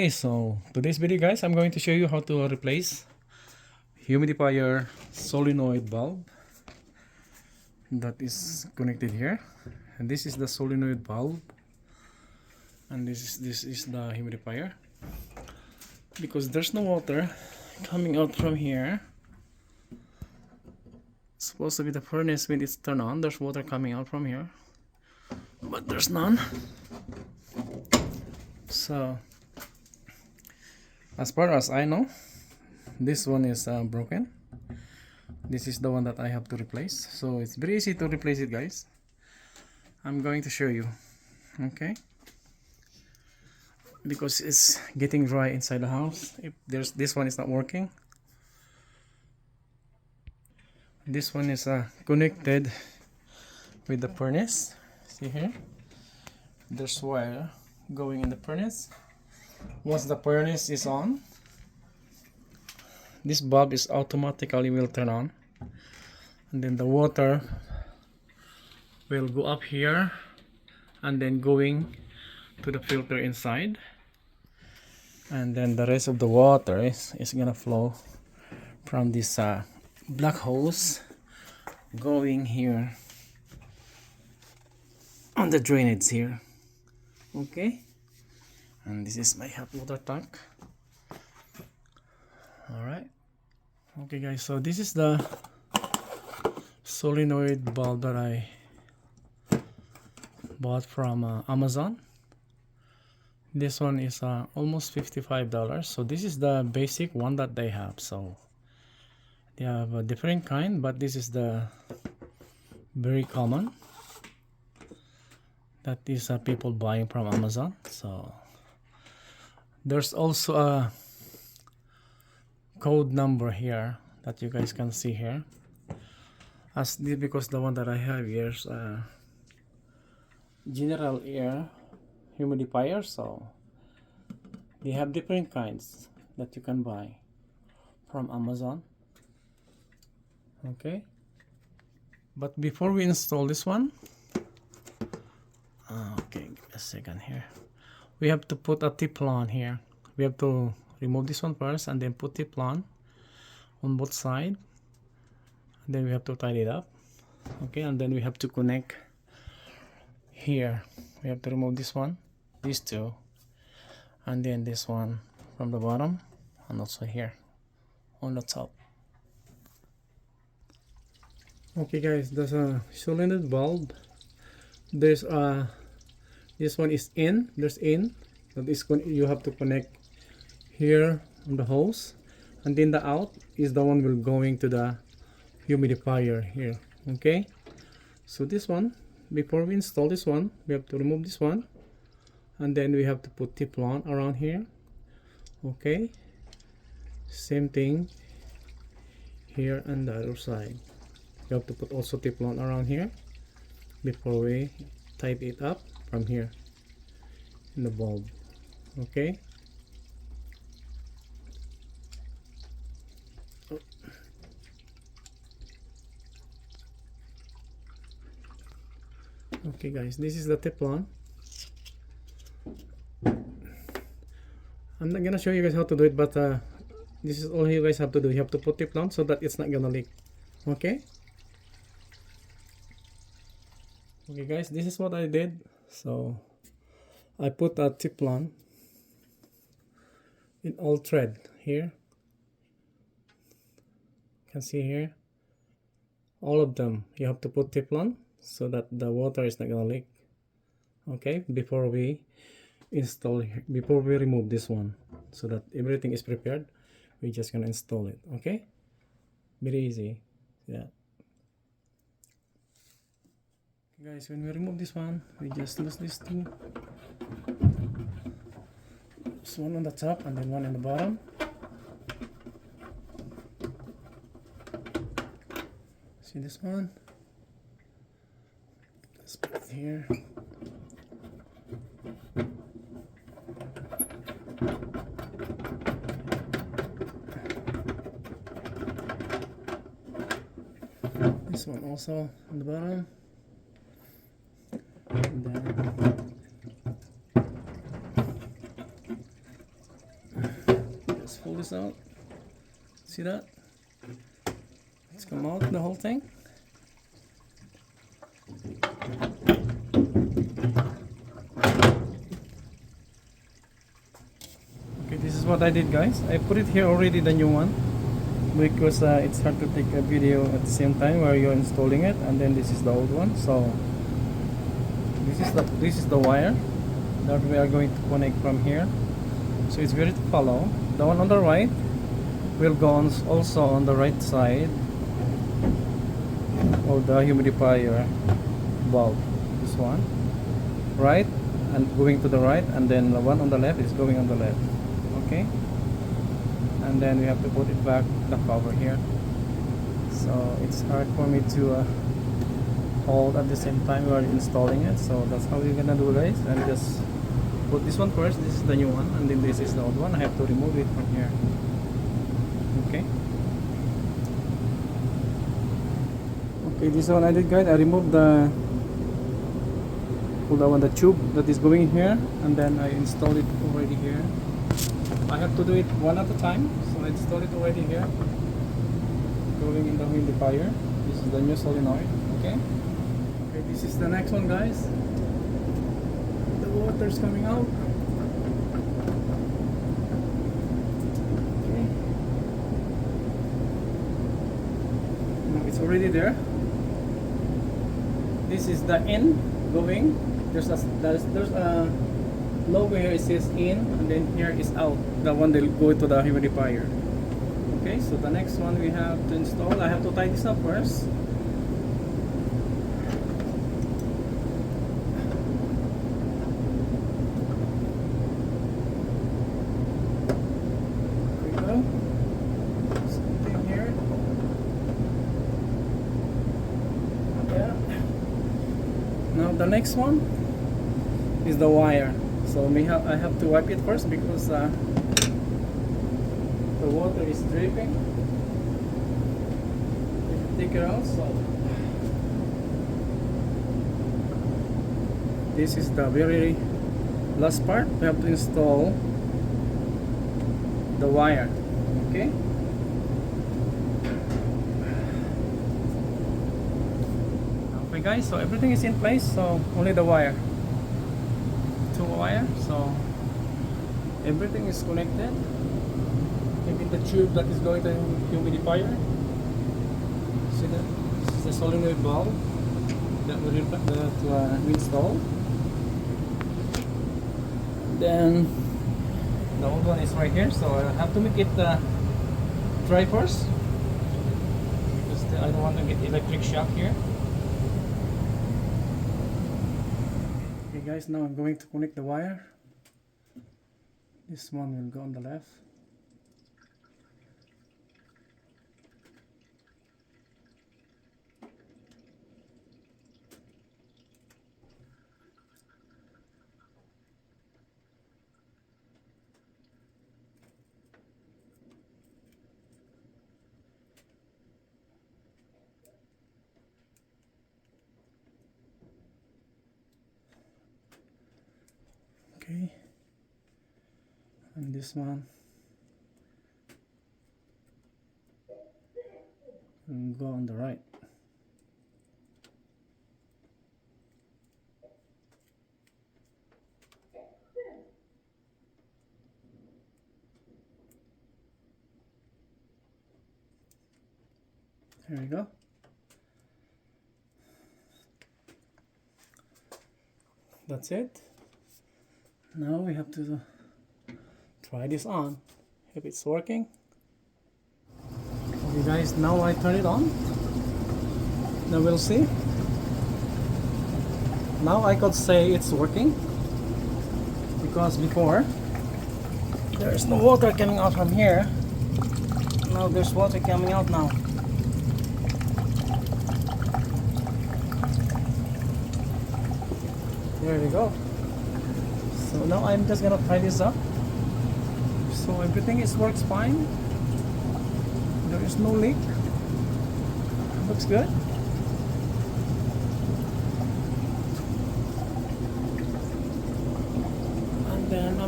Okay, so today's video guys, I'm going to show you how to replace humidifier solenoid bulb that is connected here. And this is the solenoid bulb, and this is the humidifier. Because there's no water coming out from here. It's supposed to be the furnace when it's turned on, there's water coming out from here, but there's none. So as far as I know, this one is broken. This is the one that I have to replace. So it's very easy to replace it, guys. I'm going to show you. Okay, because it's getting dry inside the house. If this one is not working, this one is connected with the furnace. See here, there's wire going in the furnace. Once the furnace is on, this bulb is automatically will turn on, and then the water will go up here and then going to the filter inside, and then the rest of the water is gonna flow from this black hose going here on the drainage here. Okay, and this is my hot water tank. Alright, okay guys, so this is the solenoid bulb that I bought from Amazon. This one is almost $55. So this is the basic one that they have. So they have a different kind, but this is the very common that is people buying from Amazon. So there's also a code number here that you guys can see here, because the one that I have here is general air humidifier. So they have different kinds that you can buy from Amazon. Okay, but before we install this one, okay, give me a second here, we have to put a Teflon here. We have to remove this one first and then put Teflon on both sides, and then we have to tidy it up. Okay, and then we have to connect here. We have to remove this one, these two, and then this one from the bottom, and also here on the top. Okay guys, there's a solenoid bulb. There's this one is in, there's in, that is you have to connect here on the hose, and then the out is the one will going to the humidifier here. Okay, so this one, before we install this one, we have to remove this one, and then we have to put Teflon around here. Okay, same thing here on the other side. You have to put also Teflon around here before we tighten it up from here in the bulb. Okay, okay guys, this is the Teflon. I'm not gonna show you guys how to do it, but this is all you guys have to do. You have to put Teflon so that it's not gonna leak. Okay, okay guys, this is what I did. So I put a Teflon in all thread here. You can see here, all of them you have to put Teflon so that the water is not gonna leak. Okay, before we install, before we remove this one, so that everything is prepared, we're just gonna install it. Okay, very easy. Yeah guys, when we remove this one, we just lose these two. There's one on the top and then one in the bottom. See this one? Let's put it here. This one also on the bottom. And then Let's pull this out. See that? Let's come out the whole thing. Okay, this is what I did, guys. I put it here already, the new one, because it's hard to take a video at the same time while you're installing it, and then this is the old one. So this is the wire that we are going to connect from here. So it's ready to follow. The one on the right will go on also on the right side of the humidifier bulb. This one, right, and going to the right, and then the one on the left is going on the left. Okay, and then we have to put it back the cover here. So it's hard for me to hold at the same time while installing it. So that's how we're gonna do, guys. And just put this one first. This is the new one, and then this is the old one. I have to remove it from here. Okay. Okay, this one I did, guys. I removed the tube that is going in here, and then I installed it already here. I have to do it one at a time, so I installed it already here, going in the humidifier. This is the new solenoid. Okay. Okay, this is the next one, guys. The water's coming out. Okay. Now it's already there. This is the in going. There's a logo here. It says in, and then here is out. The one that will go to the humidifier. Okay, so the next one we have to install. I have to tie this up first. There we go. Something here. Yeah. Now the next one is the wire. So I have to wipe it first because the water is dripping. Take it out. So this is the very last part. We have to install the wire. Okay. Okay, guys. So everything is in place. So only the wire. Two wire, so everything is connected. Even the tube that is going to the humidifier. See that? This is the solenoid bulb that we install. Then the old one is right here, so I have to make it dry first because I don't want to get electric shock here. Guys, now I'm going to connect the wire. This one will go on the left. Okay, and this one will go on the right. There we go. That's it. Now we have to try this on if it's working. Okay guys, now I turn it on. Now we'll see. Now I could say it's working because before there is no water coming out from here. Now there's water coming out now. There we go. So now I'm just gonna try this up. So everything works fine. There is no leak. Looks good. And then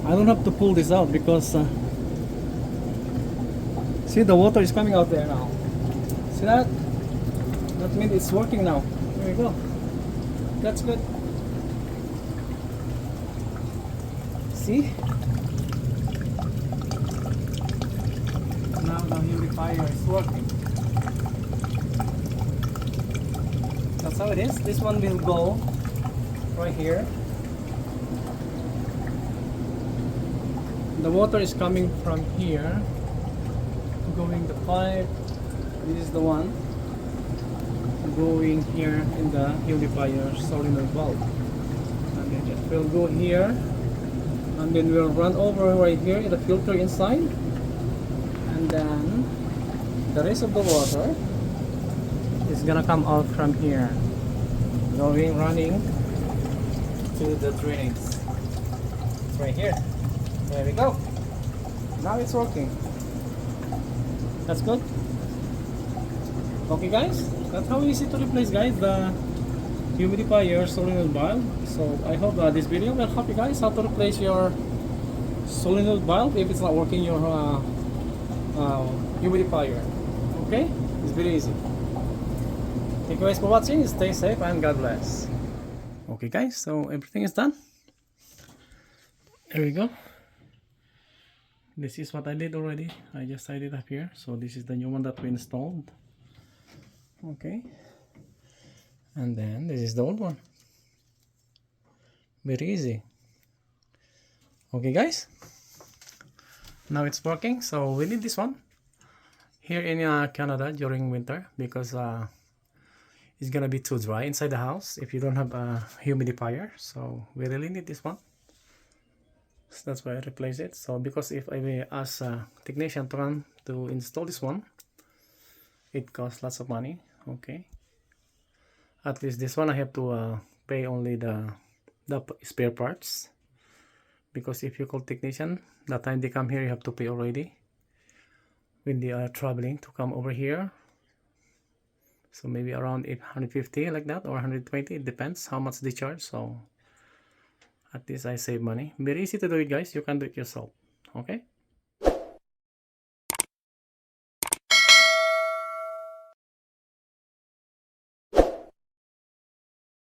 I I don't have to pull this out because see, the water is coming out there now. See that? That means it's working now. There we go. That's good. See? Now the humidifier is working. That's how it is. This one will go right here. The water is coming from here, going the pipe. This is the one going here in the humidifier solenoid valve, and then it will go here, and then we'll run over right here in the filter inside, and then the rest of the water is gonna come out from here, running to the drainage. It's right here. There we go. Now it's working. That's good. Okay guys, that's how easy to replace, guys, the humidifier solenoid valve. So I hope this video will help you guys how to replace your solenoid valve if it's not working your humidifier. Okay, it's very easy. Thank you guys for watching. Stay safe and God bless. Okay guys, so everything is done. There we go. This is what I did already. I just tied it up here. So this is the new one that we installed. Okay. And then this is the old one. Very easy. Okay guys. Now it's working. So we need this one here in Canada during winter because it's gonna be too dry inside the house if you don't have a humidifier. So we really need this one. So that's why I replace it. So because if I ask a technician to come to install this one, it costs lots of money. Okay, at least this one I have to pay only the spare parts, because if you call technician, the time they come here you have to pay already when they are traveling to come over here. So maybe around 850 like that, or 120, it depends how much they charge. So at least I save money. Very easy to do it guys, you can do it yourself. Okay.